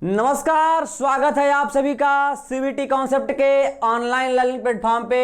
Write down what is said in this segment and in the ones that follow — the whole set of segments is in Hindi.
नमस्कार, स्वागत है आप सभी का सीवीटी कॉन्सेप्ट के ऑनलाइन लर्निंग प्लेटफॉर्म पे।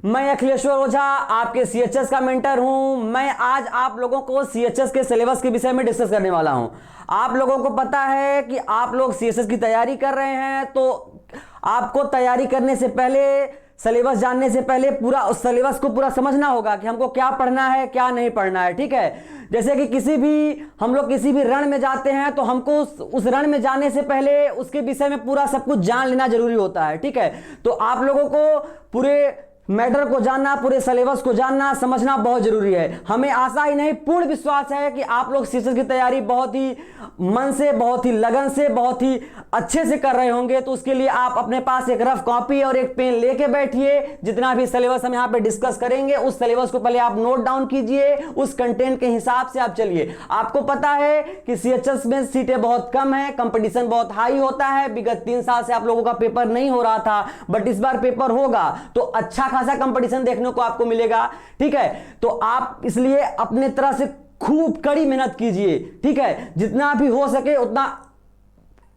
मैं अखिलेश्वर ओझा आपके सीएचएस का मेंटर हूं। मैं आज आप लोगों को सीएचएस के सिलेबस के विषय में डिस्कस करने वाला हूं। आप लोगों को पता है कि आप लोग सीएचएस की तैयारी कर रहे हैं, तो आपको तैयारी करने से पहले, सिलेबस जानने से पहले पूरा उस सिलेबस को पूरा समझना होगा कि हमको क्या पढ़ना है, क्या नहीं पढ़ना है। ठीक है, जैसे कि हम लोग किसी भी रण में जाते हैं तो हमको उस रण में जाने से पहले उसके विषय में पूरा सब कुछ जान लेना जरूरी होता है। ठीक है, तो आप लोगों को पूरे मैटर को जानना, पूरे सिलेबस को जानना, समझना बहुत जरूरी है। हमें आशा ही नहीं, पूर्ण विश्वास है कि आप लोग सीएचएस की तैयारी बहुत ही मन से, बहुत ही लगन से, बहुत ही अच्छे से कर रहे होंगे। तो उसके लिए आप अपने पास एक रफ कॉपी और एक पेन लेके बैठिए। जितना भी सिलेबस हम यहाँ पे डिस्कस करेंगे उस सिलेबस को पहले आप नोट डाउन कीजिए, उस कंटेंट के हिसाब से आप चलिए। आपको पता है कि सीएचएस में सीटें बहुत कम है, कंपटीशन बहुत हाई होता है। विगत 3 साल से आप लोगों का पेपर नहीं हो रहा था, बट इस बार पेपर होगा तो अच्छा खासा कंपटीशन देखने को आपको मिलेगा। ठीक है, तो आप इसलिए अपने तरह से खूब कड़ी मेहनत कीजिए। ठीक है, जितना भी हो सके उतना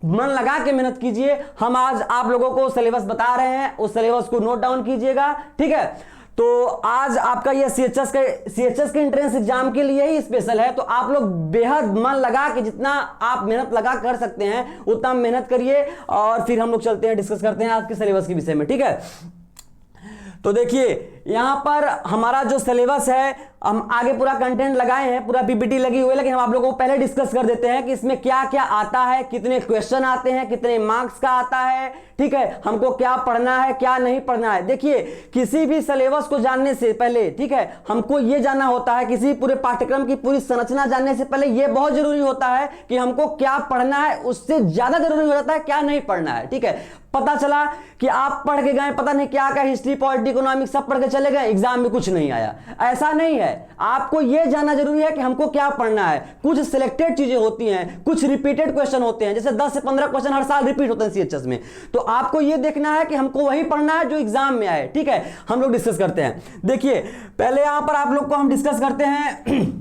मन लगा के मेहनत कीजिए। हम आज आप लोगों को सिलेबस बता रहे हैं, उस सिलेबस को नोट डाउन कीजिएगा। ठीक है, तो आज आपका ये सीएचएस के एंट्रेंस एग्जाम के लिए ही स्पेशल है। तो आप लोग बेहद मन लगा के, जितना आप मेहनत लगा कर सकते हैं उतना मेहनत करिए, और फिर हम लोग चलते हैं, डिस्कस करते हैं आज के सिलेबस के विषय में। ठीक है, तो देखिए यहां पर हमारा जो सिलेबस है, हम आगे पूरा कंटेंट लगाए हैं, पूरा पीपीटी लगी हुई है, लेकिन हम आप लोगों को पहले डिस्कस कर देते हैं कि इसमें क्या क्या आता है, कितने क्वेश्चन आते हैं, कितने मार्क्स का आता है। ठीक है, हमको क्या पढ़ना है, क्या नहीं पढ़ना है। देखिए, किसी भी सिलेबस को जानने से पहले, ठीक है, हमको यह जानना होता है, किसी पूरे पाठ्यक्रम की पूरी संरचना जानने से पहले यह बहुत जरूरी होता है कि हमको क्या पढ़ना है। उससे ज्यादा जरूरी हो जाता है क्या नहीं पढ़ना है। ठीक है, पता चला कि आप पढ़ के गए, पता नहीं क्या क्या, हिस्ट्री, पॉलिटी, इकोनॉमिक्स सब पढ़ के चले गए, एग्जाम में कुछ नहीं आया। ऐसा नहीं है, आपको यह जानना जरूरी है कि हमको क्या पढ़ना है। कुछ सिलेक्टेड चीजें होती हैं, कुछ रिपीटेड क्वेश्चन होते हैं, जैसे 10 से 15 क्वेश्चन हर साल रिपीट होते हैं सीएचएस में। तो आपको यह देखना है कि हमको वही पढ़ना है जो एग्जाम में आए। ठीक है, हम लोग डिस्कस करते हैं। देखिए, पहले यहां पर आप लोग को हम डिस्कस करते हैं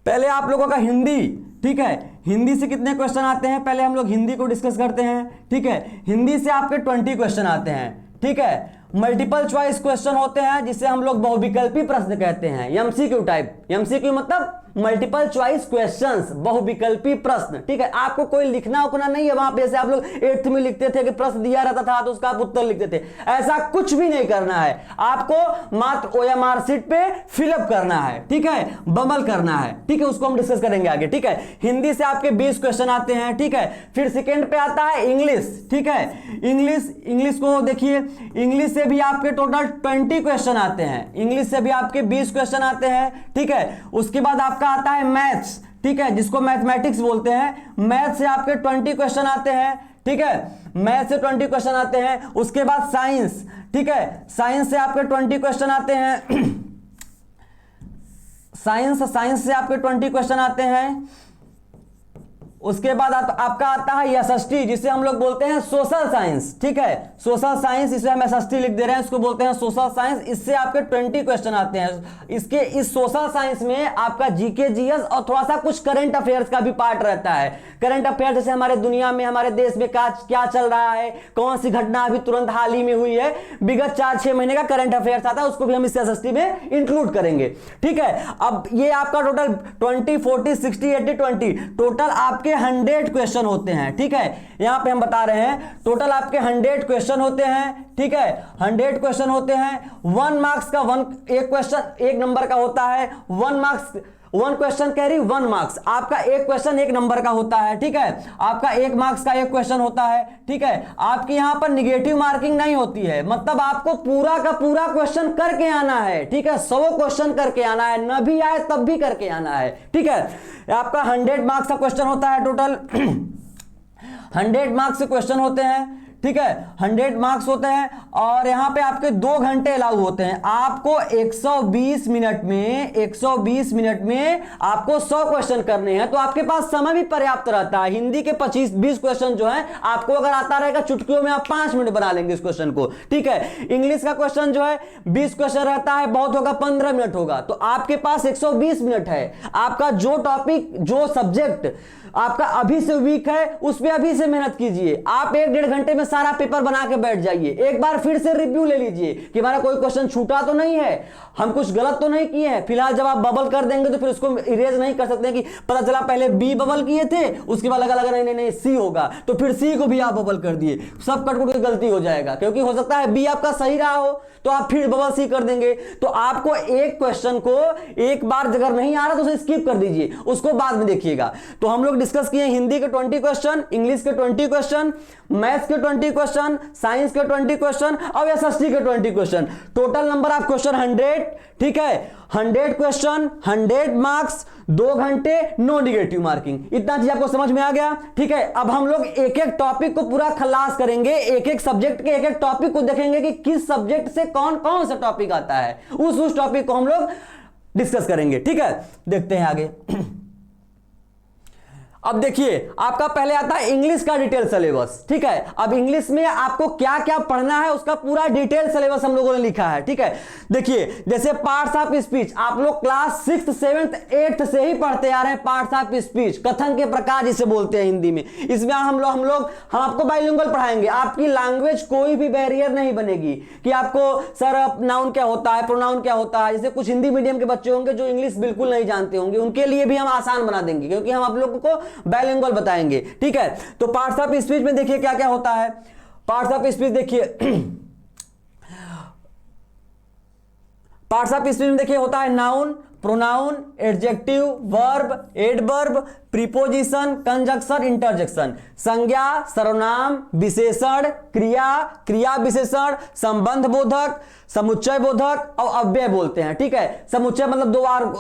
पहले आप लोगों का हिंदी। ठीक है, हिंदी से कितने क्वेश्चन आते हैं, पहले हम लोग हिंदी को डिस्कस करते हैं। ठीक है, हिंदी से आपके 20 क्वेश्चन आते हैं। ठीक है, मल्टीपल चॉइस क्वेश्चन होते हैं, जिसे हम लोग बहुविकल्पी प्रश्न कहते हैं, एमसीक्यू टाइप। एमसीक्यू मतलब मल्टीपल चॉइस क्वेश्चंस, बहुविकल्पी प्रश्न। ठीक है, आपको कोई लिखना उखना नहीं है वहां पे, जैसे आप लोग 8th में लिखते थे कि प्रश्न दिया रहता था तो उसका आप उत्तर लिखते थे। ऐसा कुछ भी नहीं करना है, आपको मात्र ओएमआर शीट पे फिलअप करना है। ठीक है, बमल करना है। ठीक है, उसको हम डिस्कस करेंगे आगे। ठीक है, हिंदी से आपके 20 क्वेश्चन आते हैं। ठीक है, फिर सेकेंड पे आता है इंग्लिश। ठीक है, इंग्लिश को देखिए, इंग्लिश से भी आपके टोटल 20 क्वेश्चन आते हैं। इंग्लिश से भी आपके 20 क्वेश्चन आते हैं। ठीक है, उसके बाद आपका आता है मैथ्स। ठीक है, जिसको मैथमेटिक्स बोलते हैं। मैथ से आपके 20 क्वेश्चन आते हैं। ठीक है, मैथ से 20 क्वेश्चन आते हैं। उसके बाद साइंस। ठीक है, साइंस से आपके 20 क्वेश्चन आते हैं। साइंस से आपके 20 क्वेश्चन आते हैं। उसके बाद आपका आता है एसएसटी, जिसे हम लोग बोलते हैं सोशल साइंस। ठीक है, सोशल साइंस, इसे हम एसएसटी लिख दे रहे हैं, इसको बोलते हैं सोशल साइंस। इससे आपके 20 क्वेश्चन आते हैं। इस सोशल साइंस में आपका जीके, जीएस और थोड़ा सा कुछ करंट अफेयर्स का भी पार्ट रहता है। करंट अफेयर जैसे हमारे दुनिया में, हमारे देश में क्या चल रहा है, कौन सी घटना अभी तुरंत हाल ही में हुई है, विगत 4-6 महीने का करंट अफेयर्स आता है, उसको भी हम इस एसएसटी में इंक्लूड करेंगे। ठीक है, अब ये आपका टोटल 20, 40, 60, 80, 20 टोटल आपके 100 क्वेश्चन होते हैं। ठीक है, यहां पे हम बता रहे हैं टोटल आपके 100 क्वेश्चन होते हैं। ठीक है, 100 क्वेश्चन होते हैं। 1 मार्क्स का एक क्वेश्चन 1 नंबर का होता है। 1 मार्क्स 1 क्वेश्चन कैरी 1 मार्क्स। आपका एक क्वेश्चन 1 नंबर का होता है। ठीक है, आपका 1 मार्क्स का एक क्वेश्चन होता है। ठीक है, आपकी यहां पर निगेटिव मार्किंग नहीं होती है, मतलब आपको पूरा का पूरा क्वेश्चन करके आना है। ठीक है, 100 क्वेश्चन करके आना है, न भी आए तब भी करके आना है। ठीक है, आपका 100 मार्क्स का क्वेश्चन होता है टोटल। 100 मार्क्स के क्वेश्चन होते हैं। ठीक है, 100 मार्क्स होते हैं, और यहां पे आपके 2 घंटे अलाउ होते हैं। आपको 120 मिनट में आपको 100 क्वेश्चन करने हैं, तो आपके पास समय भी पर्याप्त रहता है। हिंदी के 25-20 क्वेश्चन जो है आपको अगर आता रहेगा, चुटकियों में आप 5 मिनट बना लेंगे इस क्वेश्चन को। ठीक है, इंग्लिश का क्वेश्चन जो है 20 क्वेश्चन रहता है, बहुत होगा 15 मिनट होगा, तो आपके पास 120 मिनट है। आपका जो टॉपिक, जो सब्जेक्ट आपका अभी से वीक है, उस पर अभी से मेहनत कीजिए। आप 1-1.5 घंटे में सारा पेपर बना के बैठ जाइए। एक बार फिर से रिव्यू ले लीजिए कि हमारा कोई क्वेश्चन छूटा तो नहीं है, हम कुछ गलत तो नहीं किए हैं। फिलहाल जब आप बबल कर देंगे तो फिर उसको इरेज नहीं कर सकते कि पता चला पहले बी बबल किए थे, उसके बाद लगा नहीं नहीं नहीं सी होगा, तो फिर सी को भी आप बबल कर दिए, सब कटकुट की गलती हो जाएगा। क्योंकि हो सकता है बी आपका सही रहा हो तो आप फिर बबल सी कर देंगे। तो आपको एक क्वेश्चन को एक बार अगर नहीं आ रहा तो उसे स्किप कर दीजिए, उसको बाद में देखिएगा। तो हम लोग डिस्कस किए हिंदी के 20 क्वेश्चन, इंग्लिश के 20 क्वेश्चन, मैथ्स के 20 क्वेश्चन, साइंस के 20 क्वेश्चन और एसएसटी के 20 question. Total number of question 100, ठीक है। 100 क्वेश्चन, 100 मार्क्स, 2 घंटे, नो निगेटिव मार्किंग। इतना चीज आपको समझ में आ गया, ठीक है। अब हम लोग एक एक टॉपिक को पूरा खलास करेंगे, एक एक सब्जेक्ट के एक एक टॉपिक को देखेंगे कि किस सब्जेक्ट से कौन कौन सा टॉपिक आता है, उस टॉपिक को हम लोग डिस्कस करेंगे, ठीक है। देखते हैं आगे। अब देखिए आपका पहले आता है इंग्लिश का डिटेल सिलेबस, ठीक है। अब इंग्लिश में आपको क्या क्या पढ़ना है उसका पूरा डिटेल सिलेबस हम लोगों ने लिखा है, ठीक है। देखिए जैसे पार्ट्स ऑफ स्पीच आप लोग क्लास 6th 7th 8th से ही पढ़ते आ रहे हैं। पार्ट्स ऑफ स्पीच, कथन के प्रकार जिसे बोलते हैं हिंदी में, इसमें हम आपको बाइलिंगुअल पढ़ाएंगे। आपकी लैंग्वेज कोई भी बैरियर नहीं बनेगी कि आपको सर नाउन क्या होता है, प्रोनाउन क्या होता है। जैसे कुछ हिंदी मीडियम के बच्चे होंगे जो इंग्लिश बिल्कुल नहीं जानते होंगे, उनके लिए भी हम आसान बना देंगे क्योंकि हम आप लोगों को बाइलिंगुअल बताएंगे, ठीक है। तो पार्ट्स ऑफ स्पीच में देखिए क्या क्या होता है। पार्ट्स ऑफ स्पीच देखिए पार्ट्स ऑफ स्पीच में देखिए होता है noun, pronoun, adjective, verb, adverb, preposition, conjunction, interjection, संज्ञा, सर्वनाम, विशेषण, क्रिया, क्रिया विशेषण, संबंध बोधक, समुच्चय बोधक और अव्यय बोलते हैं, ठीक है। समुच्चय मतलब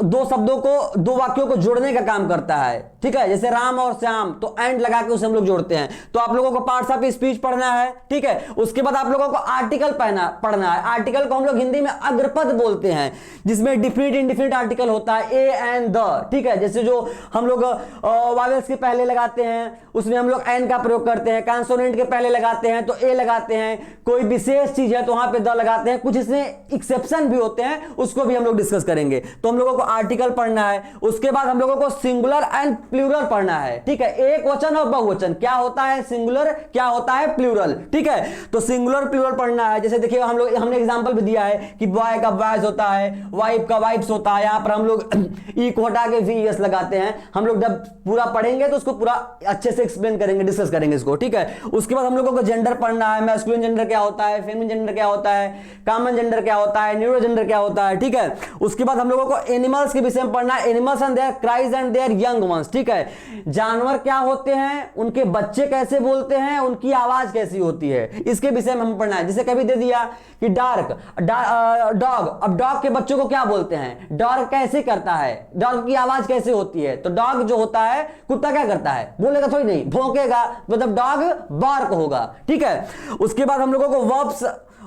दो शब्दों को, दो वाक्यों को जोड़ने का काम करता है, ठीक है। जैसे राम और श्याम, तो एंड लगा के उसे हम लोग जोड़ते हैं। तो आप लोगों को पार्ट्स ऑफ स्पीच पढ़ना है, ठीक है। उसके बाद आप लोगों को आर्टिकल पढ़ना है। आर्टिकल को हम लोग हिंदी में अग्रपद बोलते हैं, जिसमें डिफिनिट इंडिफिनिट आर्टिकल होता है, ए एंड द, ठीक है। जैसे जो हम लोग वावेल्स के पहले लगाते हैं उसमें हम लोग एन का प्रयोग करते हैं, कंसोनेंट के पहले लगाते हैं तो ए लगाते हैं, कोई विशेष चीज है तो वहां पे द लगाते हैं। कुछ इसमें एक्सेप्शन भी होते हैं, उसको भी हम लोग डिस्कस करेंगे। तो हम लोगों को आर्टिकल पढ़ना है। उसके बाद हम लोगों को सिंगुलर एंड प्लूरल पढ़ना है, ठीक है। एक वचन और बहुवचन, क्या होता है सिंगुलर, क्या होता है प्लूरल, ठीक है। तो सिंगुलर प्लूरल पढ़ना है। जैसे देखिए हमने एग्जांपल भी दिया है कि बॉय का बॉयज होता है, वाइफ का वाइफ्स होता है। यहां पर हम लोग ई को हटा के वीएस लगाते हैं। हम लोग जब पूरा पढ़ेंगे तो उसको पूरा अच्छे से एक्सप्लेन करेंगे, डिस्कस करेंगे इसको, ठीक है। उसके बाद हम लोगों को जेंडर पढ़ना है। मैस्कुलिन जेंडर क्या होता है, फेमिनिन जेंडर क्या होता है, कॉमन जेंडर क्या होता है, न्यूरो जेंडर क्या होता है, ठीक है। उसके बाद हम लोगों को एनिमल्स के विषय में पढ़ना है। Animals and their cries and their young ones, ठीक है। जानवर क्या होते हैं, उनके बच्चे कैसे बोलते हैं, उनकी आवाज कैसी होती है, इसके विषय में हम पढ़ना है। जैसे कभी दे दिया कि डॉग, अब डॉग के बच्चों को क्या बोलते हैं, डॉग कैसे करता है, डॉग की आवाज कैसे होती है। तो डॉग जो होता है, कुत्ता क्या करता है, बोलेगा थोड़ी नहीं, भौंकेगा, मतलब डॉग बार्क होगा, ठीक है। उसके बाद हम लोगों को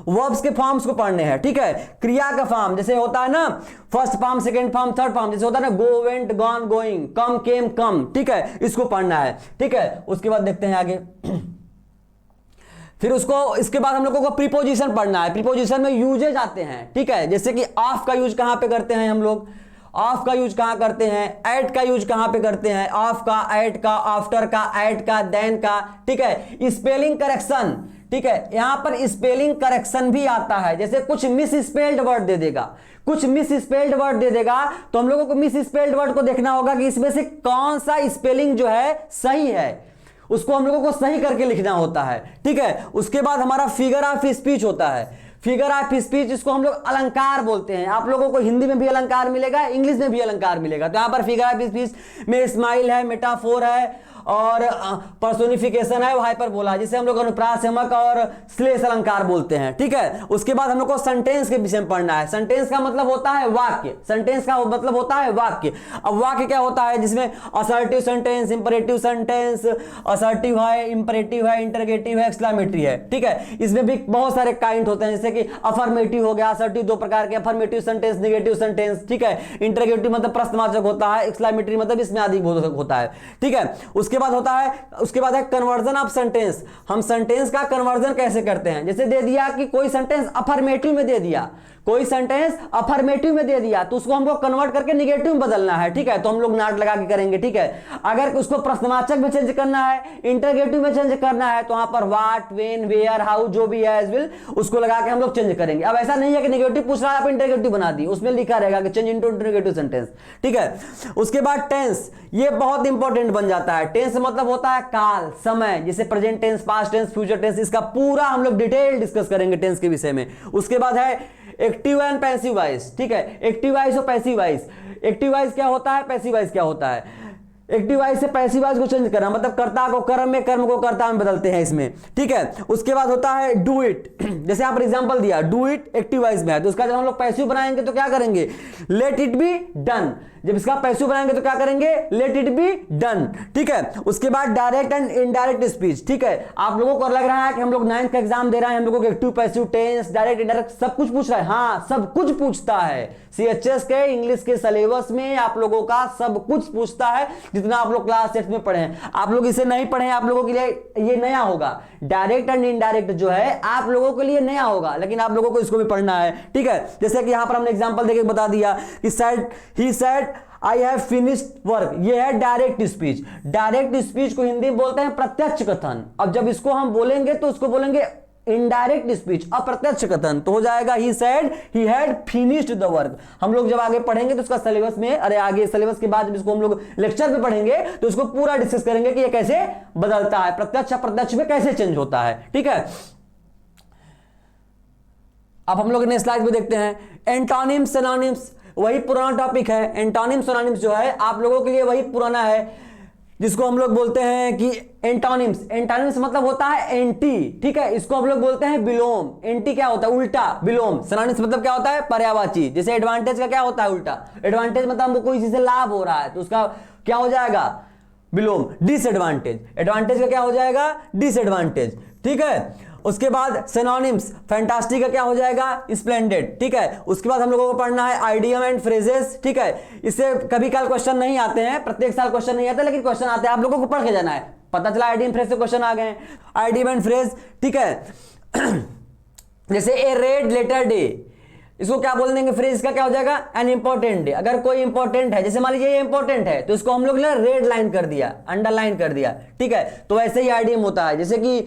वर्ब्स के फॉर्म्स को पढ़ने हैं, ठीक है। क्रिया का फॉर्म जैसे होता है ना, first form, second form, third form, जैसे होता है ना गो, वेंट, गॉन, गोइंग, कम, केम, कम, ठीक है। इसको पढ़ना है, ठीक है। उसके बाद देखते हैं आगे। फिर इसके बाद हम लोगों को प्रीपोजिशन पढ़ना है। प्रीपोजिशन में यूजेज आते हैं, ठीक है। जैसे कि ऑफ का यूज कहां पे करते हैं हम लोग, ऑफ का यूज कहां करते हैं, एट का यूज कहां पे करते हैं, ऑफ का, एट का, आफ्टर का, एट का, देन का, ठीक है। स्पेलिंग करेक्शन, ठीक है। यहां पर स्पेलिंग करेक्शन भी आता है। जैसे कुछ मिस स्पेल्ड वर्ड दे देगा, कुछ मिस स्पेल्ड वर्ड दे देगा, तो हम लोगों को मिस स्पेल्ड वर्ड को देखना होगा कि इसमें से कौन सा स्पेलिंग जो है सही है, उसको हम लोगों को सही करके लिखना होता है, ठीक है। उसके बाद हमारा फिगर ऑफ स्पीच होता है। फिगर ऑफ स्पीच, इसको हम लोग अलंकार बोलते हैं। आप लोगों को हिंदी में भी अलंकार मिलेगा, इंग्लिश में भी अलंकार मिलेगा। तो यहां पर फिगर ऑफ स्पीच में स्माइल है, मेटाफोर है और पर्सोनिफिकेशन है, हाइपरबोला, जिसे हम लोग अनुप्रास, यमक और श्लेष अलंकार बोलते हैं, ठीक है। उसके बाद हम लोग को सेंटेंस के विषय में पढ़ना है। सेंटेंस का मतलब होता है वाक्य, सेंटेंस का मतलब होता है वाक्य। अब वाक्य क्या होता है, जिसमें assertive sentence, imperative sentence, assertive है, इंपरेटिव है, इंटरगेटिव है, एक्सक्लेमेटरी है, ठीक है। इसमें भी बहुत सारे काइंड होते हैं, जैसे कि अफर्मेटिव हो गया, असर्टिव 2 प्रकार के, अफर्मेटिव सेंटेंस, नेगेटिव सेंटेंस, ठीक है। इंटरगेटिव मतलब प्रश्नवाचक होता है, एक्सक्लेमेटरी मतलब इसमें आदि बोधक होता है, ठीक है। उसके बाद है कन्वर्जन ऑफ सेंटेंस। हम सेंटेंस का कन्वर्जन कैसे करते हैं। जैसे दे दिया कि कोई सेंटेंस अफर्मेटिव में दे दिया, कोई सेंटेंस अफर्मेटिव में दे दिया तो उसको हमको कन्वर्ट करके निगेटिव में बदलना है, ठीक है, तो हम लोग नॉट लगा के करेंगे, ठीक है। अगर उसको प्रश्नवाचक में चेंज करना है, इंटरगेटिव में चेंज करना है, तो वहां पर व्हाट, व्हेन, वेयर, हाउ जो भी है एज विल उसको लगा के हम लोग चेंज करेंगे। अब ऐसा नहीं है कि नेगेटिव पूछ रहा है आप इंटरगेटिव बना दी, उसमें लिखा रहेगा कि चेंज इनटू इंटरगेटिव सेंटेंस, ठीक है। उसके बाद टेंस, ये बहुत इंपॉर्टेंट बन जाता है। टेंस मतलब होता है काल, समय, जैसे present tense, past tense, future tense, इसका पूरा हम लोग डिटेल डिस्कस करेंगे टेंस के विषय में। उसके बाद है एक्टिव एंड पैसिव वॉइस, ठीक है, एक्टिव वॉइस और पैसिव वॉइस। एक्टिव वॉइस क्या होता है, पैसिव वॉइस क्या होता है। एक्टिव वॉइस से पैसिव वॉइस को चेंज करना, मतलब कर्ता को कर्म में, कर्म को कर्ता में बदलते हैं इसमें, ठीक है। उसके बाद होता है डू इट, जैसे आप एग्जांपल दिया डू इट एक्टिव वॉइस में है, तो उसका जब हम लोग पैसिव बनाएंगे तो क्या करेंगे, लेट इट बी डन। जब इसका पैसिव बनाएंगे तो क्या करेंगे, लेट इट बी डन, ठीक है। उसके बाद डायरेक्ट एंड इनडायरेक्ट स्पीच, ठीक है। आप लोगों को लग रहा है कि हम लोग 9th का एग्जाम दे रहे हैं, हम लोगों को active, passive, tense, direct, indirect सब कुछ पूछ रहा है। हाँ, सब कुछ पूछता है। सीएचएस के इंग्लिश के सिलेबस में आप लोगों का सब कुछ पूछता है, जितना आप लोग क्लास 6 में पढ़े हैं। आप लोग इसे नहीं पढ़े हैं, आप लोगों के लिए ये नया होगा। डायरेक्ट एंड इनडायरेक्ट जो है आप लोगों के लिए नया होगा, लेकिन आप लोगों को इसको भी पढ़ना है, ठीक है। जैसे कि यहां पर हमने एग्जांपल देके बता दिया कि said, he said, I have finished work, ये है डायरेक्ट स्पीच। डायरेक्ट स्पीच को हिंदी में बोलते हैं प्रत्यक्ष कथन। अब जब इसको हम बोलेंगे तो उसको बोलेंगे इनडायरेक्ट स्पीच, अप्रत्यक्ष कथन, तो हो जाएगा he said he had finished the work। हम लोग जब आगे पढ़ेंगे तो उसका सिलेबस में, अरे आगे सिलेबस के बाद जब इसको हम लोग लेक्चर में पढ़ेंगे तो उसको पूरा डिस्कस करेंगे कि ये कैसे बदलता है, प्रत्यक्ष अप्रत्यक्ष में कैसे चेंज होता है, ठीक है। अब हम लोग नेक्स्ट स्लाइड में देखते हैं एंटोनिम्स, सिनोनिम्स। वही पुराना टॉपिक है। एंटोनिम्स सिनोनिम्स जो है आप लोगों के लिए वही पुराना है, जिसको हम लोग बोलते हैं कि एंटोनिम्स। एंटोनिम्स मतलब होता है एंटी, ठीक है, इसको हम लोग बोलते हैं विलोम। एंटी क्या होता है, उल्टा, विलोम। सिनोनिम्स मतलब क्या होता है, पर्यायवाची। जैसे एडवांटेज का क्या होता है, उल्टा। एडवांटेज मतलब हमको कोई चीज से लाभ हो रहा है तो उसका क्या हो जाएगा, विलोम। डिसएडवांटेज, एडवांटेज का क्या हो जाएगा, डिसएडवांटेज, ठीक है। उसके बाद सिनोनिम्स, फैंटास्टिक का क्या हो जाएगा, स्प्लेंडेड, ठीक है। उसके बाद हम लोगों को पढ़ना है आइडियम एंड फ्रेजेस, ठीक है। इससे कभी कल क्वेश्चन नहीं आते हैं, प्रत्येक साल क्वेश्चन नहीं आते, लेकिन क्वेश्चन आते हैं, आप लोगों को पढ़ के जाना है। पता चला आइडियम फ्रेज से क्वेश्चन आ गए, आइडियम एंड फ्रेज, ठीक है। जैसे ए रेड लेटर डे, इसको क्या बोल देंगे, फ्रेज का क्या हो जाएगा, एन इंपॉर्टेंट डे। अगर कोई इंपॉर्टेंट है, जैसे मान लीजिए ये इंपॉर्टेंट है, तो इसको हम लोग रेड लाइन कर दिया, अंडरलाइन कर दिया, ठीक है। तो ऐसे ही आइडियम होता है, जैसे कि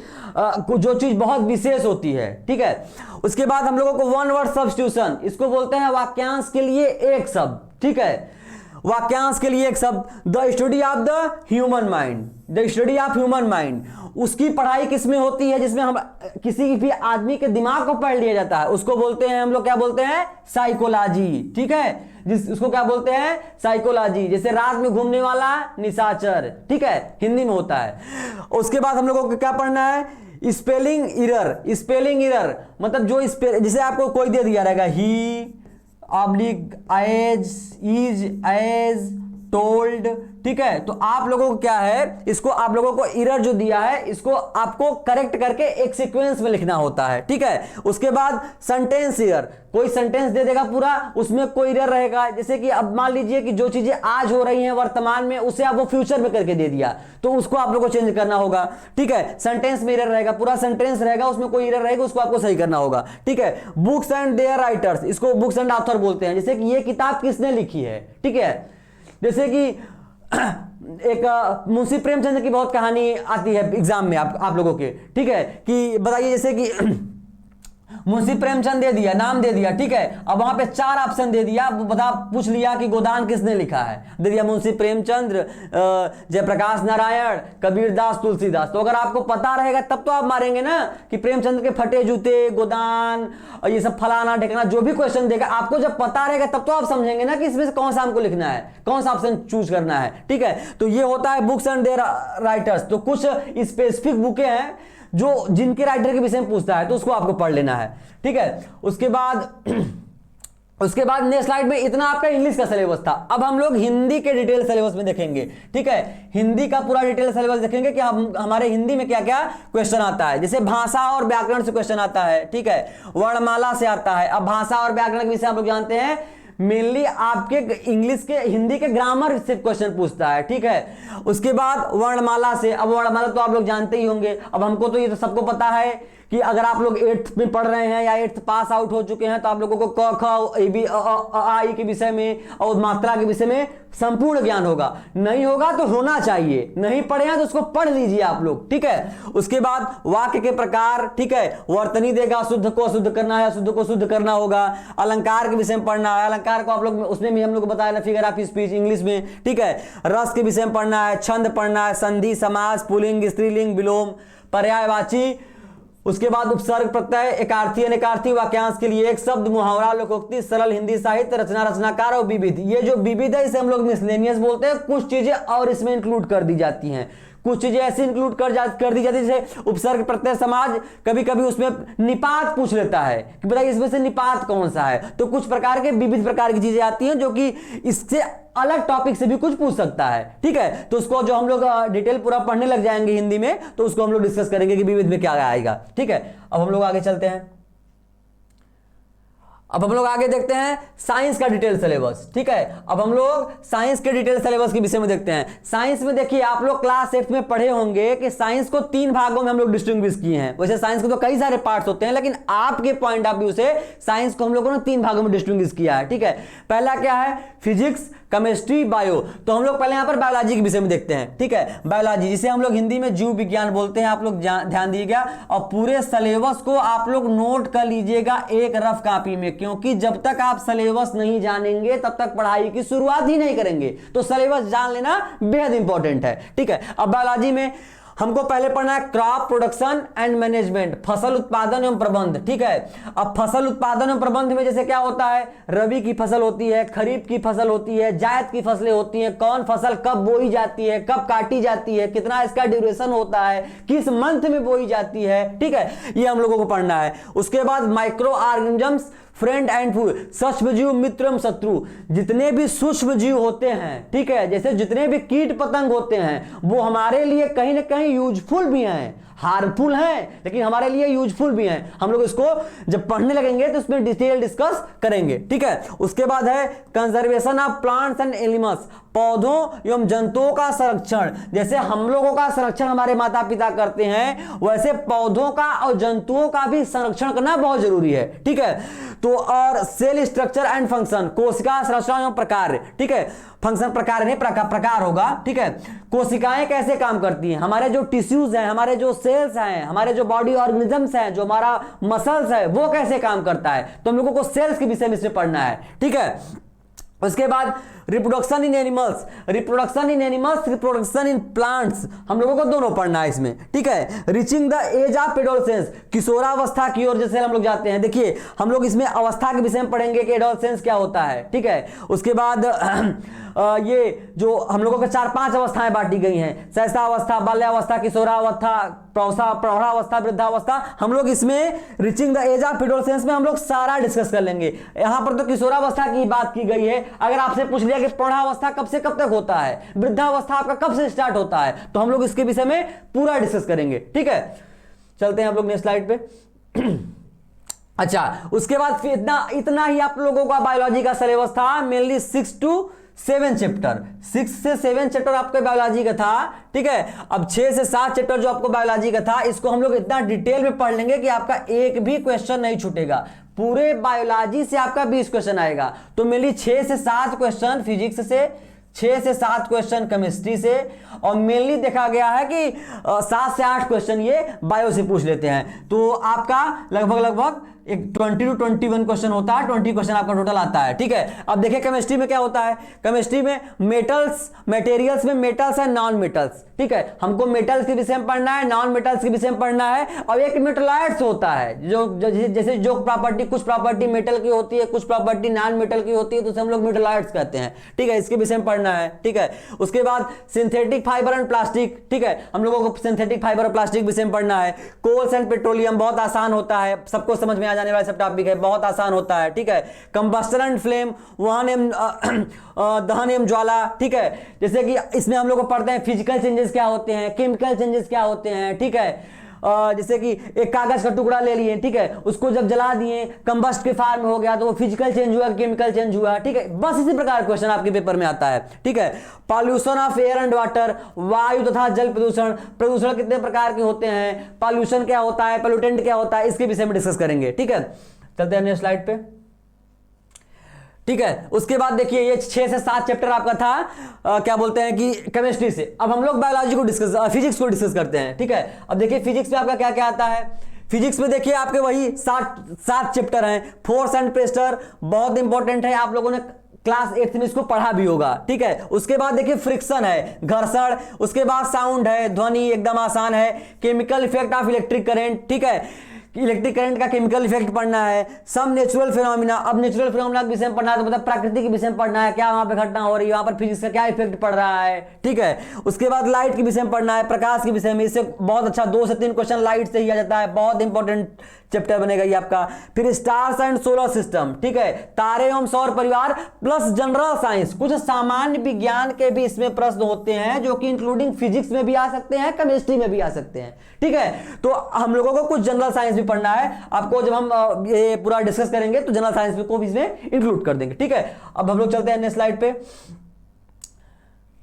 जो चीज बहुत विशेष होती है, ठीक है। उसके बाद हम लोगों को वन वर्ड सब्स्टिट्यूशन, इसको बोलते हैं वाक्यांश के लिए एक शब्द, ठीक है। वाक्यांश के लिए एक शब्द, the study of the human mind, the study of human mind. उसकी पढ़ाई किसमें होती है, जिसमें हम किसी भी आदमी के दिमाग को पढ़ लिया जाता है, उसको बोलते हैं हम लोग, क्या बोलते हैं, साइकोलॉजी, ठीक है। उसको क्या बोलते हैं, साइकोलॉजी। जैसे रात में घूमने वाला निशाचर, ठीक है, हिंदी में होता है। उसके बाद हम लोगों को क्या पढ़ना है, स्पेलिंग एरर। स्पेलिंग एरर मतलब जो जैसे आपको कोई दे दिया रहेगा, he oblique as, is, as, told, ठीक है। तो आप लोगों को क्या है, इसको आप लोगों को एरर जो दिया है, इसको आपको करेक्ट करके एक सीक्वेंस में लिखना होता है, ठीक है। उसके बाद सेंटेंस एरर, कोई सेंटेंस दे देगा पूरा, उसमें कोई एरर रहेगा। जैसे कि अब मान लीजिए कि जो चीजें आज हो रही हैं वर्तमान में, उसे आप वो फ्यूचर में करके दे दिया, तो उसको आप लोगों को चेंज करना होगा, ठीक है। सेंटेंस में एरर रहेगा, पूरा सेंटेंस रहेगा, उसमें कोई एरर रहेगा, उसको आपको सही करना होगा, ठीक है। बुक्स एंड देयर राइटर्स, इसको बुक्स एंड ऑथर बोलते हैं। जैसे कि ये किताब किसने लिखी है, ठीक है। जैसे कि एक मुंशी प्रेमचंद की बहुत कहानी आती है एग्जाम में आप लोगों के, ठीक है, कि बताइए, जैसे कि मुंशी प्रेमचंद दे दिया, नाम दे दिया, ठीक है। अब वहां पे 4 ऑप्शन दे दिया, बता पूछ लिया कि गोदान किसने लिखा है, दे दिया मुंशी प्रेमचंद, जयप्रकाश नारायण, कबीरदास, तुलसीदास। तो अगर आपको पता रहेगा तब तो आप मारेंगे ना कि प्रेमचंद के फटे जूते, गोदान, ये सब फलाना ढेकना, जो भी क्वेश्चन देगा आपको जब पता रहेगा तब तो आप समझेंगे ना कि इसमें से कौन सा हमको लिखना है, कौन सा ऑप्शन चूज करना है, ठीक है। तो ये होता है बुक्स एंड देयर राइटर्स। तो कुछ स्पेसिफिक बुकें हैं जो जिनके राइटर के विषय में पूछता है, तो उसको आपको पढ़ लेना है, ठीक है। उसके बाद नेक्स्ट स्लाइड में इतना आपका इंग्लिश का सिलेबस था। अब हम लोग हिंदी के डिटेल सिलेबस में देखेंगे, ठीक है। हिंदी का पूरा डिटेल सिलेबस देखेंगे कि हमारे हिंदी में क्या क्या क्वेश्चन आता है। जैसे भाषा और व्याकरण से क्वेश्चन आता है, ठीक है, वर्णमाला से आता है। अब भाषा और व्याकरण के विषय आप लोग जानते हैं, मेनली आपके इंग्लिश के, हिंदी के ग्रामर से क्वेश्चन पूछता है, ठीक है। उसके बाद वर्णमाला से, अब वर्णमाला तो आप लोग जानते ही होंगे। अब हमको तो ये तो सबको पता है कि अगर आप लोग 8th में पढ़ रहे हैं या 8th पास आउट हो चुके हैं तो आप लोगों को क ख ए बी आ ई के विषय में और मात्रा के विषय में संपूर्ण ज्ञान होगा। नहीं होगा तो होना चाहिए, नहीं पढ़े हैं तो उसको पढ़ लीजिए आप लोग, ठीक है। उसके बाद वाक्य के प्रकार, ठीक है, वर्तनी देगा, शुद्ध को शुद्ध करना है, शुद्ध को शुद्ध करना होगा। अलंकार के विषय में पढ़ना है, अलंकार को आप लोग उसमें भी हम लोग बताया ना, फिगर ऑफ स्पीच इंग्लिश में, ठीक है। रस के विषय में पढ़ना है, छंद पढ़ना है, संधि, समास, पुल्लिंग, स्त्रीलिंग, विलोम, पर्यायवाची। उसके बाद उपसर्ग, प्रत्यय, एकार्थी, अनेकार्थी, वाक्यांश के लिए एक शब्द, मुहावरा, लोकोक्ति, सरल हिंदी साहित्य, रचना, रचनाकार और विविध। ये जो विविध है इसे हम लोग मिसलेनियस बोलते हैं। कुछ चीजें और इसमें इंक्लूड कर दी जाती हैं, कुछ चीजें ऐसी इंक्लूड कर दी जाती है जैसे उपसर्ग, प्रत्यय, समाज। कभी कभी उसमें निपात पूछ लेता है कि बताइए इसमें से निपात कौन सा है। तो कुछ प्रकार के विविध प्रकार की चीजें आती हैं जो कि इससे अलग टॉपिक से भी कुछ पूछ सकता है, ठीक है। तो उसको जो हम लोग डिटेल पूरा पढ़ने लग जाएंगे हिंदी में तो उसको हम लोग डिस्कस करेंगे कि विविध में क्या आएगा, ठीक है। अब हम लोग आगे चलते हैं। अब हम लोग आगे देखते हैं साइंस का डिटेल सिलेबस, ठीक है। अब हम लोग साइंस के डिटेल सिलेबस के विषय में देखते हैं। साइंस में देखिए आप लोग क्लास 8 में पढ़े होंगे कि साइंस को 3 भागों में हम लोग डिस्टिंग्विश किए हैं। वैसे साइंस के तो कई सारे पार्ट्स होते हैं लेकिन आपके पॉइंट ऑफ व्यू से साइंस को हम लोगों ने 3 भागों में डिस्टिंग्विश किया है, ठीक है। पहला क्या है, फिजिक्स, केमिस्ट्री, बायो। तो हम लोग पहले यहां पर बायोलॉजी के विषय में देखते हैं, ठीक है। बायोलॉजी जिसे हम लोग हिंदी में जीव विज्ञान बोलते हैं, आप लोग ध्यान दीजिएगा और पूरे सिलेबस को आप लोग नोट कर लीजिएगा एक रफ कॉपी में, क्योंकि जब तक आप सिलेबस नहीं जानेंगे तब तक पढ़ाई की शुरुआत ही नहीं करेंगे। तो सिलेबस जान लेना बेहद इंपॉर्टेंट है, ठीक है। अब बायोलॉजी में हमको पहले पढ़ना है क्रॉप प्रोडक्शन एंड मैनेजमेंट, फसल उत्पादन एवं प्रबंध, ठीक है। अब फसल उत्पादन एवं प्रबंध में जैसे क्या होता है, रबी की फसल होती है, खरीफ की फसल होती है, जायद की फसलें होती हैं, कौन फसल कब बोई जाती है, कब काटी जाती है, कितना इसका ड्यूरेशन होता है, किस मंथ में बोई जाती है, ठीक है। ये हम लोगों को पढ़ना है। उसके बाद micro organisms, friend and food, सूक्ष्म जीव, मित्र एवं शत्रु। जितने भी सूक्ष्म जीव होते हैं, ठीक है, जैसे जितने भी कीट पतंग होते हैं वो हमारे लिए कहीं ना कहीं यूजफुल भी हैं, हार्मफुल हैं लेकिन हमारे लिए यूजफुल भी हैं। हम लोग इसको जब पढ़ने लगेंगे तो इसमें डिटेल डिस्कस करेंगे, ठीक है। उसके बाद है conservation of plants and animals, पौधों एवं जंतुओं का संरक्षण। जैसे हम लोगों का संरक्षण हमारे माता पिता करते हैं वैसे पौधों का और जंतुओं का भी संरक्षण करना बहुत जरूरी है, ठीक है। तो और सेल स्ट्रक्चर एंड फंक्शन, कोशिका संरचना एवं प्रकार, ठीक है। फंक्शन प्रकार नहीं प्रकार होगा, ठीक है। कोशिकाएं कैसे काम करती हैं, हमारे जो टिश्यूज हैं, हमारे जो सेल्स हैं, हमारे जो बॉडी ऑर्गेनिजम्स हैं, जो हमारा मसल्स है वो कैसे काम करता है, तो हम लोगों को सेल्स के विषय में से पढ़ना है, ठीक है। उसके बाद reproduction in animals, reproduction in animals, reproduction in plants, हम लोगों को दोनों पढ़ना है इसमें, ठीक है। Reaching the age of adolescence, किशोरावस्था की ओर जैसे हम लोग जाते हैं। देखिए हम लोग इसमें अवस्था के विषय में पढ़ेंगे कि एडोलसेंस क्या होता है, ठीक है। उसके बाद ये जो हम लोगों के 4-5 अवस्थाएं बांटी गई हैं, शैशवावस्था, बाल्यावस्था, किशोरावस्था, प्रौढ़ावस्था, वृद्धावस्था। हम लोग इसमें reaching the age of adolescence में हम लोग सारा डिस्कस कर लेंगे। यहां पर तो किशोरावस्था की बात की गई है। अगर आपसे पूछ लिया कि प्रौढ़ावस्था कब से कब तक होता है, वृद्धावस्था आपका कब से स्टार्ट होता है, तो हम लोग इसके विषय में पूरा डिस्कस करेंगे, ठीक है। चलते हैं हम लोग नेक्स्ट स्लाइड पे। अच्छा, उसके बाद फिर इतना ही आप लोगों का बायोलॉजी का सिलेबस था, मेनली 6 to 7 चैप्टर, 6 से 7 चैप्टर आपके बायोलॉजी का था, ठीक है। अब 6 से 7 चैप्टर जो आपको बायोलॉजी का था इसको हम लोग इतना डिटेल में पढ़ लेंगे कि आपका एक भी क्वेश्चन नहीं छूटेगा। पूरे बायोलॉजी से आपका 20 क्वेश्चन आएगा, तो मेनली 6 से 7 क्वेश्चन फिजिक्स से, 6 से 7 क्वेश्चन केमिस्ट्री से, और मेनली देखा गया है कि 7 से 8 क्वेश्चन ये बायो से पूछ लेते हैं। तो आपका लगभग एक 20 to 21 क्वेश्चन होता है, 20 क्वेश्चन आपका टोटल आता है, ठीक है। अब देखिए केमिस्ट्री में क्या होता है, केमिस्ट्री में मेटल्स, मटेरियल्स में मेटल्स एंड नॉन मेटल्स, ठीक है। हमको मेटल्स के विषय में पढ़ना है, नॉन मेटल्स के विषय में पढ़ना है, और एक मेटलॉइड्स होता है जो जैसे जो प्रॉपर्टी, कुछ प्रॉपर्टी मेटल की होती है, कुछ प्रॉपर्टी नॉन मेटल की होती है, तो उसे हम लोग मेटलॉइड्स कहते हैं, ठीक है। इसके विषय में पढ़ना है, ठीक है। उसके बाद सिंथेटिक फाइबर एंड प्लास्टिक, ठीक है, हम लोगों को सिंथेटिक फाइबर और प्लास्टिक विषय में पढ़ना है। कोल्स एंड पेट्रोलियम बहुत आसान होता है, सबको समझ में आ जाने वाला सब टॉपिक है, बहुत आसान होता है, ठीक है। कंबस्टर एंड फ्लेम, दहन एवं ज्वाला, ठीक है। जैसे कि इसमें हम लोग को पढ़ते हैं फिजिकल चेंजेस क्या होते हैं, केमिकल चेंजेस क्या होते हैं, ठीक है। जैसे कि एक कागज का टुकड़ा ले लिए, ठीक है, उसको जब जला दिए, कंबस्ट के फार्म में हो गया, तो वो फिजिकल चेंज हुआ, केमिकल चेंज हुआ, ठीक है। बस इसी प्रकार क्वेश्चन आपके पेपर में आता है, ठीक है। Pollution of air and water, वायु तथा जल प्रदूषण, प्रदूषण कितने प्रकार के होते हैं, पॉल्यूशन क्या होता है, पोल्यूटेंट क्या होता है, इसके विषय में डिस्कस करेंगे, ठीक है। चलते हैं नेक्स्ट स्लाइड पे, ठीक है। उसके बाद देखिए ये 6 से 7 चैप्टर आपका था क्या बोलते हैं कि केमिस्ट्री से। अब हम लोग बायोलॉजी को डिस्कस, फिजिक्स को डिस्कस करते हैं, ठीक है। अब देखिए फिजिक्स में आपका क्या क्या आता है। फिजिक्स में देखिए आपके वही 7 चैप्टर हैं। फोर्स एंड प्रेशर बहुत इंपॉर्टेंट है, आप लोगों ने क्लास 8 में इसको पढ़ा भी होगा, ठीक है। उसके बाद देखिए फ्रिक्शन है, घर्षण, उसके बाद साउंड है, ध्वनि एकदम आसान है। Chemical effect of electric current, ठीक है, इलेक्ट्रिक करंट का केमिकल इफेक्ट पढ़ना है। सम नेचुरल फिनोमिना, अब नेचुरल फिनोमिना के विषय में पढ़ना है, तो मतलब प्रकृति के विषय में पढ़ना है, क्या वहां पे घटना हो रही है, वहां पर फिजिक्स का क्या इफेक्ट पड़ रहा है, ठीक है। उसके बाद लाइट के विषय में पढ़ना है, प्रकाश के विषय में। इससे बहुत अच्छा 2 से 3 क्वेश्चन लाइट से ही आ जाता है, बहुत इंपॉर्टेंट चैप्टर बनेगा ये आपका। फिर स्टार्स एंड सोलर सिस्टम, ठीक है, तारे एवं सौर परिवार प्लस जनरल साइंस, कुछ सामान्य विज्ञान के भी इसमें प्रश्न होते हैं जो कि इंक्लूडिंग फिजिक्स में भी आ सकते हैं, केमिस्ट्री में भी आ सकते हैं, ठीक है। तो हम लोगों को कुछ जनरल साइंस भी पढ़ना है आपको, जब हम ये पूरा डिस्कस करेंगे तो जनरल साइंस को भी इसमें इंक्लूड कर देंगे, ठीक है। अब हम लोग चलते हैं नेक्स्ट स्लाइड पे।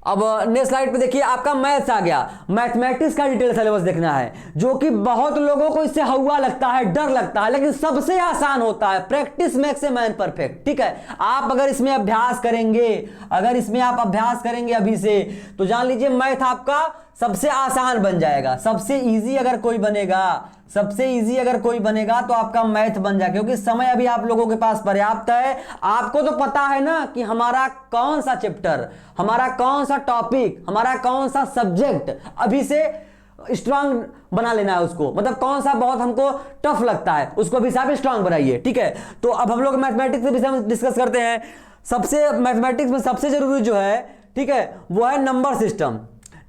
अब नेक्स्ट स्लाइड पे देखिए आपका मैथ्स आ गया। मैथमेटिक्स का डिटेल सिलेबस देखना है, जो कि बहुत लोगों को इससे हवा लगता है, डर लगता है, लेकिन सबसे आसान होता है। Practice makes a man perfect, ठीक है। आप अगर इसमें अभ्यास करेंगे, अगर इसमें आप अभ्यास करेंगे अभी से, तो जान लीजिए मैथ आपका सबसे आसान बन जाएगा। सबसे इजी अगर कोई बनेगा, सबसे इजी अगर कोई बनेगा तो आपका मैथ बन जाएगा, क्योंकि समय अभी आप लोगों के पास पर्याप्त है। आपको तो पता है ना कि हमारा कौन सा चैप्टर, हमारा कौन सा टॉपिक, हमारा कौन सा सब्जेक्ट अभी से स्ट्रांग बना लेना है उसको, मतलब कौन सा बहुत हमको टफ लगता है उसको भी आप स्ट्रांग बनाइए, ठीक है। तो अब हम लोग मैथमेटिक्स के विषय में डिस्कस करते हैं। सबसे मैथमेटिक्स में सबसे जरूरी जो है, ठीक है, वो है नंबर सिस्टम।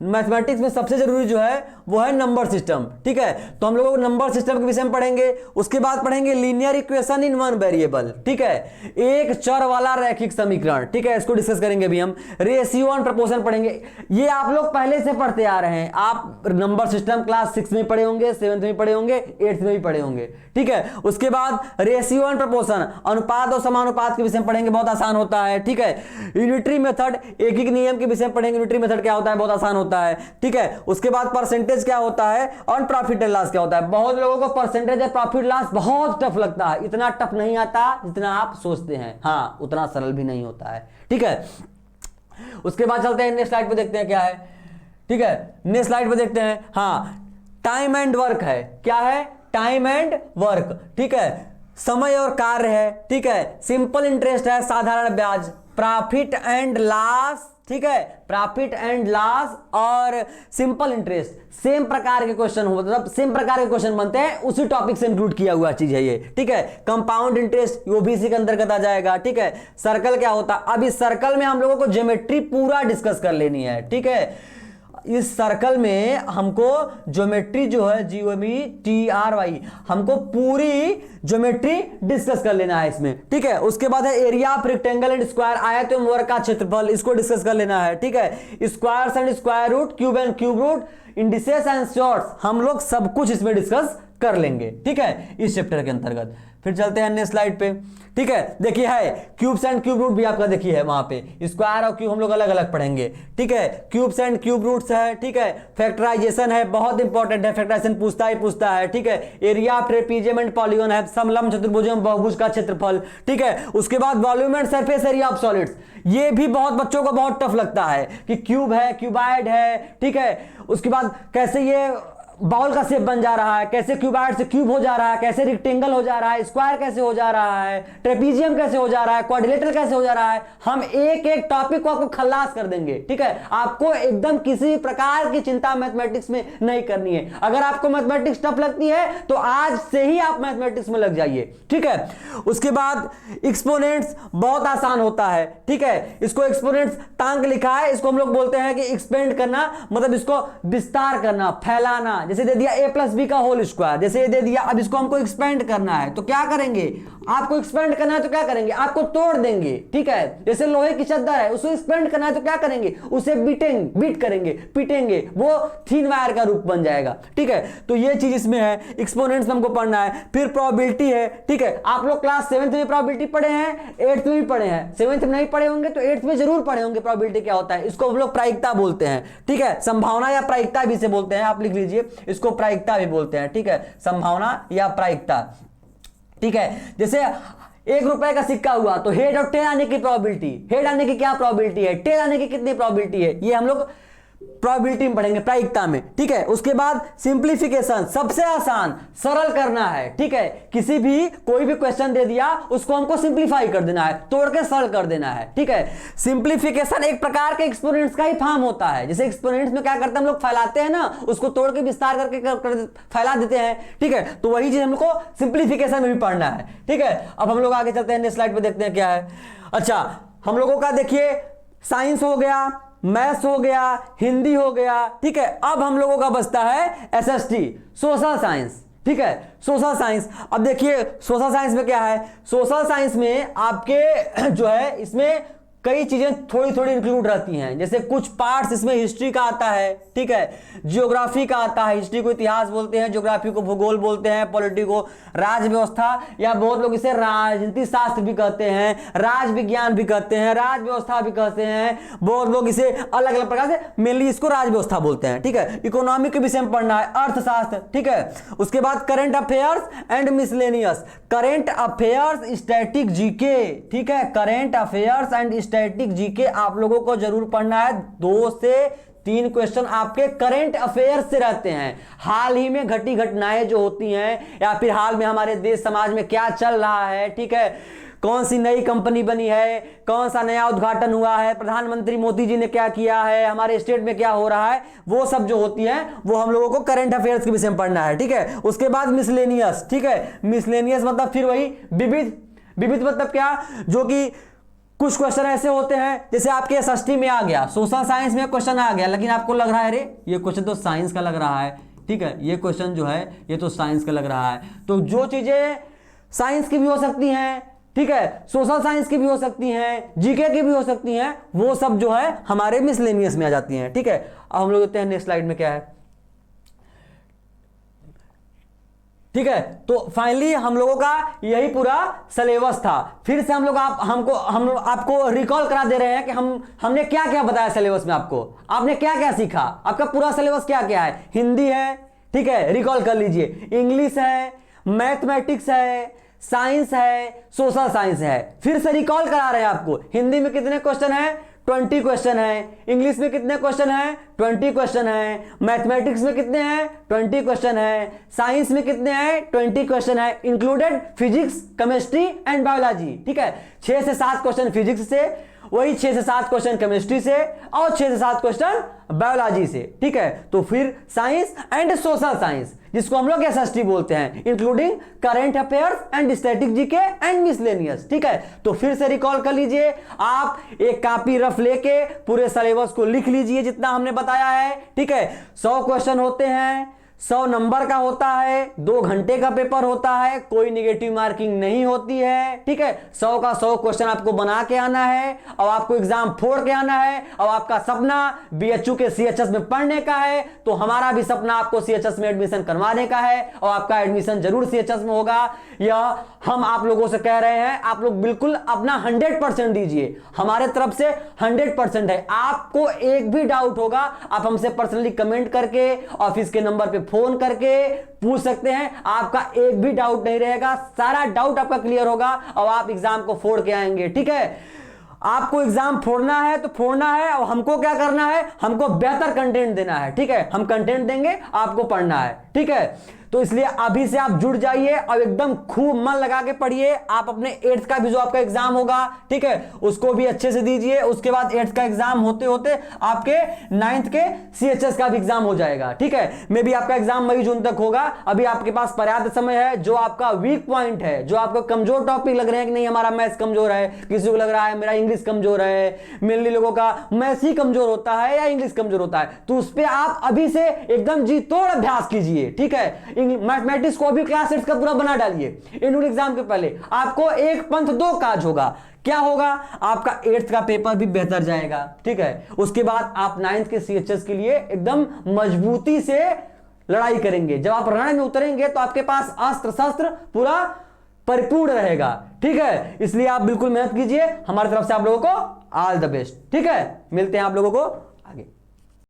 मैथमेटिक्स में सबसे जरूरी जो है वो है नंबर सिस्टम, ठीक है। तो हम लोग नंबर सिस्टम के विषय में पढ़ेंगे। उसके बाद पढ़ेंगे linear equation in one variable, ठीक है, एक चर वाला रैखिक समीकरण, ठीक है, इसको डिस्कस करेंगे अभी हम। रेशियो एंड प्रोपोर्शन पढ़ेंगे, ये आप लोग पहले से पढ़ते आ रहे हैं। आप नंबर सिस्टम क्लास 6 में पढ़े होंगे, 7th में पढ़े होंगे, 8th में भी पढ़े होंगे, ठीक है। उसके बाद रेशियो एंड प्रोपोर्शन, अनुपात और समानुपात के विषय में पढ़ेंगे, बहुत आसान होता है, ठीक है। यूनिटरी मेथड, एकीक नियम के विषय में पढ़ेंगे, यूनिटरी मेथड क्या होता है, बहुत आसान होता है, ठीक है। उसके बाद परसेंटेज क्या होता है और प्रॉफिट एंड लॉस क्या होता है। बहुत लोगों को परसेंटेज और प्रॉफिट लॉस बहुत टफ लगता है, इतना टफ नहीं आता जितना आप सोचते हैं, हाँ उतना सरल भी नहीं होता है, ठीक है। उसके बाद चलते हैं नेक्स्ट स्लाइड पे, देखते हैं क्या है, ठीक है। नेक्स्ट स्लाइड पे देखते हैं, हाँ टाइम एंड वर्क है, क्या है, टाइम एंड वर्क, ठीक है। समय और कार्य है, ठीक है। सिंपल इंटरेस्ट है, साधारण ब्याज, प्रॉफिट एंड लॉस, ठीक है, प्रॉफिट एंड लॉस और सिंपल इंटरेस्ट सेम प्रकार के क्वेश्चन हो, मतलब सेम प्रकार के क्वेश्चन बनते हैं, उसी टॉपिक से इंक्लूड किया हुआ चीज है ये, ठीक है। कंपाउंड इंटरेस्ट वो भी इसी के अंतर्गत आ जाएगा, ठीक है। सर्कल क्या होता है, अब इस सर्कल में हम लोगों को ज्योमेट्री पूरा डिस्कस कर लेनी है, ठीक है। इस सर्कल में हमको ज्योमेट्री जो है GOMETRY, हमको पूरी ज्योमेट्री डिस्कस कर लेना है इसमें, ठीक है। उसके बाद है area of rectangle and square, आयत एवं वर्ग का क्षेत्रफल, इसको डिस्कस कर लेना है, ठीक है। Squares and square root, cube and cube root, indices and surds, हम लोग सब कुछ इसमें डिस्कस कर लेंगे, ठीक है, इस चैप्टर के अंतर्गत। फिर चलते हैं नेक्स्ट स्लाइड पे, ठीक है। देखिए है क्यूब्स एंड क्यूब रूट भी आपका देखिए है वहां पे, स्क्वायर और क्यूब हम लोग अलग अलग पढ़ेंगे, ठीक है। क्यूब्स एंड क्यूब रूट्स है, ठीक है। फैक्टराइजेशन है, बहुत इंपॉर्टेंट है, फैक्टराइजेशन पूछता है, ठीक है। Area of trapezium and polygon है, समलंब चतुर्भुज एवं बहुभुज का क्षेत्रफल, ठीक है। उसके बाद volume and surface area of solids, ये भी बहुत बच्चों को बहुत टफ लगता है कि क्यूब है, क्यूबाइड है, ठीक है। उसके बाद कैसे ये बाउल का शेप बन जा रहा है, कैसे क्यूबाइड से क्यूब हो जा रहा है, कैसे रेक्टेंगल हो जा रहा है, स्क्वायर कैसे हो जा रहा है, ट्रेपीजियम कैसे हो जा रहा है, क्वाड्रिलेटरल कैसे हो जा रहा है, हम एक एक टॉपिक को आपको खल्लास कर देंगे, ठीक है। आपको एकदम किसी प्रकार की चिंता मैथमेटिक्स में नहीं करनी है। अगर आपको मैथमेटिक्स टफ लगती है तो आज से ही आप मैथमेटिक्स में लग जाइए, ठीक है। उसके बाद एक्सपोनेंट्स बहुत आसान होता है, ठीक है। इसको एक्सपोनेंट्स तांग लिखा है, इसको हम लोग बोलते हैं कि एक्सपेंड करना, मतलब इसको विस्तार करना, फैलाना, जैसे दे दिया a प्लस बी का होल स्क्वायर, जैसे ये दे दिया, अब इसको हमको एक्सपेंड करना है तो क्या करेंगे, आपको एक्सपेंड करना है तो क्या करेंगे, आपको तोड़ देंगे, ठीक है। जैसे लोहे की चद्दर है, उसको एक्सपेंड करना है तो क्या करेंगे, उसे बीट करेंगे, पीटेंगे, वो थिन वायर का रूप बन जाएगा, ठीक है। तो ये चीज इसमें है, एक्सपोनेंट्स में हमको पढ़ना है। फिर प्रोबेबिलिटी है, ठीक है। आप लोग क्लास 7th में प्रोबेबिलिटी पढ़े हैं, 8th में भी पढ़े हैं, 7th में नहीं पढ़े होंगे तो 8th में जरूर पढ़े होंगे प्रोबेबिलिटी क्या होता है। इसको हम लोग प्रायिकता बोलते हैं, ठीक है। संभावना या प्रायिकता भी से बोलते हैं, आप लिख लीजिए, इसको प्रायिकता भी बोलते हैं, ठीक है, संभावना या प्रायिकता, ठीक है। जैसे 1 रुपए का सिक्का हुआ तो हेड और टेल आने की प्रोबेबिलिटी, हेड आने की क्या प्रोबेबिलिटी है, टेल आने की कितनी प्रोबेबिलिटी है, ये हम लोग प्रोबेबिलिटी में पढ़ेंगे, प्रायिकता में, ठीक है। उसके बाद सिंप्लीफिकेशन, सबसे आसान सरल करना है, ठीक है। किसी भी कोई भी क्वेश्चन दे दिया उसको हमको सिंप्लीफाई कर देना है, तोड़ के सरल कर देना है, ठीक है। सिंप्लीफिकेशन एक प्रकार के एक्सपोनेंट्स का ही फॉर्म होता है। जैसे एक्सपोनेंट्स में क्या करते हैं हम लोग, फैलाते हैं ना, उसको तोड़ के विस्तार करके फैला देते हैं, ठीक है। तो वही चीज हम लोग को सिंप्लीफिकेशन में भी पढ़ना है, ठीक है। अब हम लोग आगे चलते हैं, नेक्स्ट स्लाइड पे देखते हैं क्या है। अच्छा, हम लोगों का देखिए साइंस हो गया, मैथ्स हो गया, हिंदी हो गया, ठीक है। अब हम लोगों का बचता है एसएसटी, सोशल साइंस, ठीक है, सोशल साइंस। अब देखिए सोशल साइंस में क्या है, सोशल साइंस में आपके जो है इसमें कई चीजें थोड़ी थोड़ी इंक्लूड रहती हैं। जैसे कुछ पार्ट्स इसमें हिस्ट्री का आता है, ठीक है, जियोग्राफी का आता है, हिस्ट्री को इतिहास बोलते हैं, जियोग्राफी को भूगोल बोलते हैं, पॉलिटी को राज व्यवस्था, या बहुत लोग इसे राजनीति शास्त्र भी कहते हैं, राज विज्ञान भी कहते हैं, राज व्यवस्था भी कहते हैं, बहुत लोग इसे अलग अलग प्रकार से, मेनली इसको राज व्यवस्था बोलते हैं, ठीक है। इकोनॉमी के विषय में पढ़ना है, अर्थशास्त्र, ठीक है। उसके बाद current affairs and miscellaneous, current affairs static GK, ठीक है, current affairs and static GK आप लोगों को जरूर पढ़ना है। 2 से 3 क्वेश्चन आपके करंट अफेयर से रहते हैं, हाल ही में घटी घटनाएं जो होती हैं, या फिर हाल में हमारे देश समाज में क्या चल रहा है, ठीक है, कौन सी नई कंपनी बनी है, कौन सा नया उद्घाटन हुआ है, प्रधानमंत्री मोदी जी ने क्या किया है, हमारे स्टेट में क्या हो रहा है, वो सब जो होती है वो हम लोगों को करंट अफेयर्स के विषय में पढ़ना है, ठीक है। उसके बाद मिसलेनियस, ठीक है, मिसलेनियस मतलब फिर वही विविध, विविध मतलब क्या, जो कि कुछ क्वेश्चन ऐसे होते हैं, जैसे आपके एसएसटी में आ गया, सोशल साइंस में क्वेश्चन आ गया, लेकिन आपको लग रहा है अरे ये क्वेश्चन तो साइंस का लग रहा है, ठीक है, ये क्वेश्चन जो है ये तो साइंस का लग रहा है। तो जो चीजें साइंस की भी हो सकती हैं, ठीक है, सोशल साइंस की भी हो सकती हैं, जीके की भी हो सकती हैं, वो सब जो है हमारे मिसलेनियस में आ जाती हैं, ठीक है। अब हम लोग देखते हैं नेक्स्ट स्लाइड में क्या है, ठीक है। तो फाइनली हम लोगों का यही पूरा सिलेबस था। फिर से हम लोग हम आपको रिकॉल करा दे रहे हैं कि हमने क्या क्या बताया सिलेबस में, आपने क्या क्या सीखा, आपका पूरा सिलेबस क्या क्या है। हिंदी है, ठीक है, रिकॉल कर लीजिए, इंग्लिश है, मैथमेटिक्स है, साइंस है, सोशल साइंस है। फिर से रिकॉल करा रहे हैं आपको, हिंदी में कितने क्वेश्चन है, 20 क्वेश्चन है, इंग्लिश में कितने क्वेश्चन है, 20 क्वेश्चन है, मैथमेटिक्स में कितने हैं, 20 क्वेश्चन है, साइंस में कितने हैं, 20 क्वेश्चन है, included physics, chemistry and biology, ठीक है। 6 से 7 क्वेश्चन फिजिक्स से, वही 6 से 7 क्वेश्चन केमिस्ट्री से, और 6 से 7 क्वेश्चन बायोलॉजी से, ठीक है। तो फिर साइंस एंड सोशल साइंस, जिसको हम लोग एसएसटी बोलते हैं, including current affairs and static GK and miscellaneous, ठीक है। तो फिर से रिकॉल कर लीजिए, आप एक कॉपी रफ लेके पूरे सिलेबस को लिख लीजिए जितना हमने बताया है, ठीक है। 100 क्वेश्चन होते हैं, 100 नंबर का होता है, 2 घंटे का पेपर होता है, कोई निगेटिव मार्किंग नहीं होती है, ठीक है। 100 का 100 क्वेश्चन आपको बना के आना है, और आपको एग्जाम फोड़ के आना है। और आपका सपना बीएचयू के सीएचएस में पढ़ने का है, तो हमारा भी सपना आपको सीएचएस में एडमिशन करवाने का है, और आपका एडमिशन जरूर सीएचएस में होगा। यह हम आप लोगों से कह रहे हैं, आप लोग बिल्कुल अपना 100% दीजिए, हमारे तरफ से 100% है। आपको एक भी डाउट होगा, आप हमसे पर्सनली कमेंट करके ऑफिस के नंबर पे फोन करके पूछ सकते हैं, आपका एक भी डाउट नहीं रहेगा, सारा डाउट आपका क्लियर होगा, और आप एग्जाम को फोड़ के आएंगे, ठीक है। आपको एग्जाम फोड़ना है तो फोड़ना है, और हमको क्या करना है, हमको बेहतर कंटेंट देना है, ठीक है। हम कंटेंट देंगे, आपको पढ़ना है, ठीक है। तो इसलिए अभी से आप जुड़ जाइए और एकदम खूब मन लगा के पढ़िए। आप अपने 8th का भी जो आपका एग्जाम होगा, ठीक है, उसको भी अच्छे से दीजिए। उसके बाद 8th का एग्जाम होते होते आपके 9th के CHS का भी एग्जाम हो जाएगा, ठीक है। मे भी आपका एग्जाम मई जून तक होगा। अभी आपके पास पर्याप्त समय है। जो आपका वीक पॉइंट है, जो आपको कमजोर टॉपिक लग रहे हैं कि नहीं हमारा मैथ्स कमजोर है, किसी को लग रहा है मेरा इंग्लिश कमजोर है, मेनली लोगों का मैथ्स ही कमजोर होता है या इंग्लिश कमजोर होता है, तो उस पर आप अभी से एकदम जी तोड़ अभ्यास कीजिए, ठीक है। मैथमेटिक्स को भी क्लास 8 का पूरा बना डालिए। एनुअल एग्जाम के पहले आपको एक पंथ दो काज होगा। क्या होगा? आपका 8th का पेपर भी बेहतर जाएगा, ठीक है। उसके बाद आप 9th के CHS के लिए एकदम मजबूती से लड़ाई करेंगे। जब आप रण में उतरेंगे तो आपके पास अस्त्र शस्त्र पूरा परिपूर्ण रहेगा, ठीक है। इसलिए आप बिल्कुल मेहनत कीजिए। हमारी तरफ से आप लोगों को ऑल द बेस्ट, ठीक है। मिलते हैं आप लोगों को